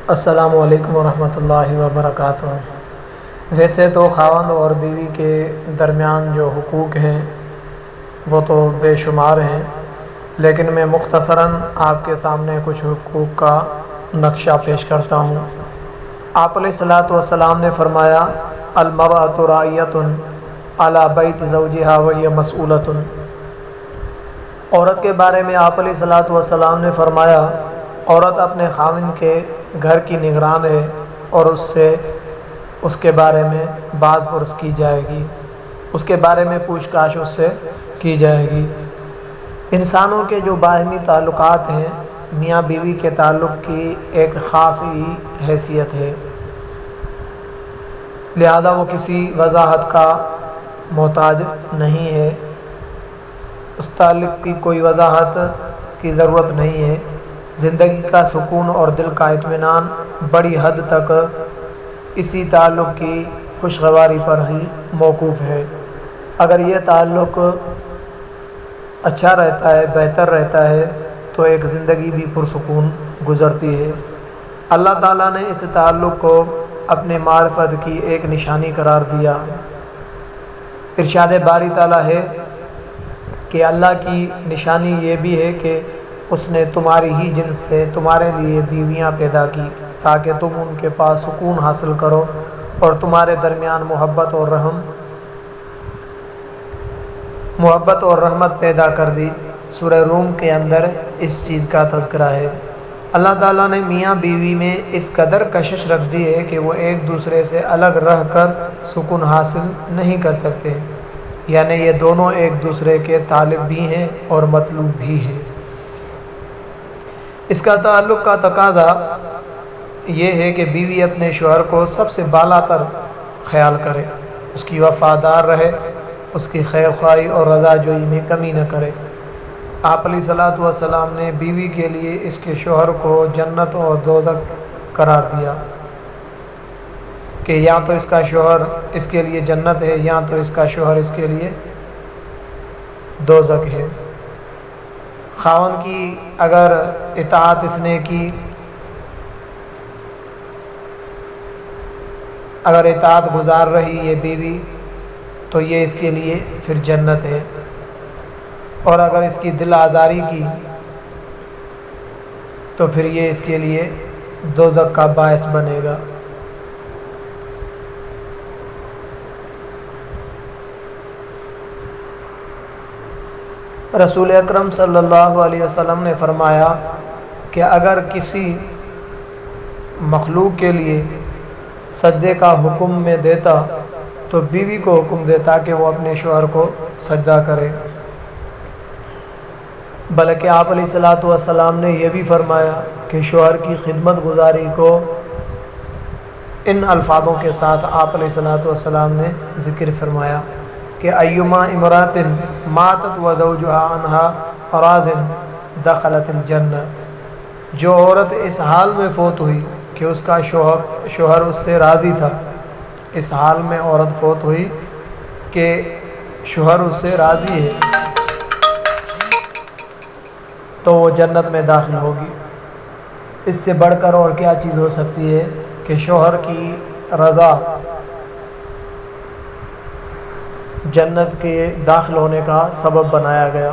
السلام علیکم ورحمۃ اللہ وبرکاتہ۔ ویسے تو خاوند اور بیوی کے درمیان جو حقوق ہیں وہ تو بے شمار ہیں، لیکن میں مختصراً آپ کے سامنے کچھ حقوق کا نقشہ پیش کرتا ہوں۔ آپ علیہ الصلاۃ والسلام نے فرمایا المرأۃ راعیۃ علی بیت زوجہا وہی مسئولۃ۔ عورت کے بارے میں آپ علیہ الصلاۃ والسلام نے فرمایا عورت اپنے خاوند کے گھر کی نگران ہے اور اس کے بارے میں باز پرس کی جائے گی، اس کے بارے میں پوچھ گچھ اس سے کی جائے گی۔ انسانوں کے جو باہمی تعلقات ہیں، میاں بیوی کے تعلق کی ایک خاص ہی حیثیت ہے، لہذا وہ کسی وضاحت کا محتاج نہیں ہے، اس تعلق کی کوئی وضاحت کی ضرورت نہیں ہے۔ زندگی کا سکون اور دل کا اطمینان بڑی حد تک اسی تعلق کی خوشگواری پر ہی موقوف ہے۔ اگر یہ تعلق اچھا رہتا ہے، بہتر رہتا ہے، تو ایک زندگی بھی پرسکون گزرتی ہے۔ اللہ تعالیٰ نے اس تعلق کو اپنے معرفت کی ایک نشانی قرار دیا۔ ارشاد باری تعالیٰ ہے کہ اللہ کی نشانی یہ بھی ہے کہ اس نے تمہاری ہی جنس سے تمہارے لیے بیویاں پیدا کی تاکہ تم ان کے پاس سکون حاصل کرو، اور تمہارے درمیان محبت اور رحمت پیدا کر دی۔ سورہ روم کے اندر اس چیز کا تذکرہ ہے۔ اللہ تعالیٰ نے میاں بیوی میں اس قدر کشش رکھ دی ہے کہ وہ ایک دوسرے سے الگ رہ کر سکون حاصل نہیں کر سکتے، یعنی یہ دونوں ایک دوسرے کے طالب بھی ہیں اور مطلوب بھی ہیں۔ اس کا تعلق کا تقاضا یہ ہے کہ بیوی اپنے شوہر کو سب سے بالا تر خیال کرے، اس کی وفادار رہے، اس کی خیر خواہی اور رضا جوئی میں کمی نہ کرے۔ آپ علیہ الصلاۃ والسلام نے بیوی کے لیے اس کے شوہر کو جنت اور دوزخ قرار دیا کہ یا تو اس کا شوہر اس کے لیے جنت ہے یا تو اس کا شوہر اس کے لیے دوزخ ہے۔ خاوند کی اگر اطاعت اس نے کی، اگر اطاعت گزار رہی یہ بیوی، تو یہ اس کے لیے پھر جنت ہے، اور اگر اس کی دل آزاری کی تو پھر یہ اس کے لیے دوزخ کا باعث بنے گا۔ رسول اکرم صلی اللہ علیہ وسلم نے فرمایا کہ اگر کسی مخلوق کے لیے سجدے کا حکم میں دیتا تو بیوی کو حکم دیتا کہ وہ اپنے شوہر کو سجدہ کرے، بلکہ آپ علیہ الصلاۃ والسلام نے یہ بھی فرمایا کہ شوہر کی خدمت گزاری کو ان الفاظوں کے ساتھ آپ علیہ الصلاۃ والسلام نے ذکر فرمایا کہ ایما امرأۃ ماتت وزوجها عنہا راض دخلت الجنہ۔ جو عورت اس حال میں فوت ہوئی کہ اس کا شوہر اس سے راضی تھا، اس حال میں عورت فوت ہوئی کہ شوہر اس سے راضی ہے، تو وہ جنت میں داخل ہوگی۔ اس سے بڑھ کر اور کیا چیز ہو سکتی ہے کہ شوہر کی رضا جنت کے داخل ہونے کا سبب بنایا گیا۔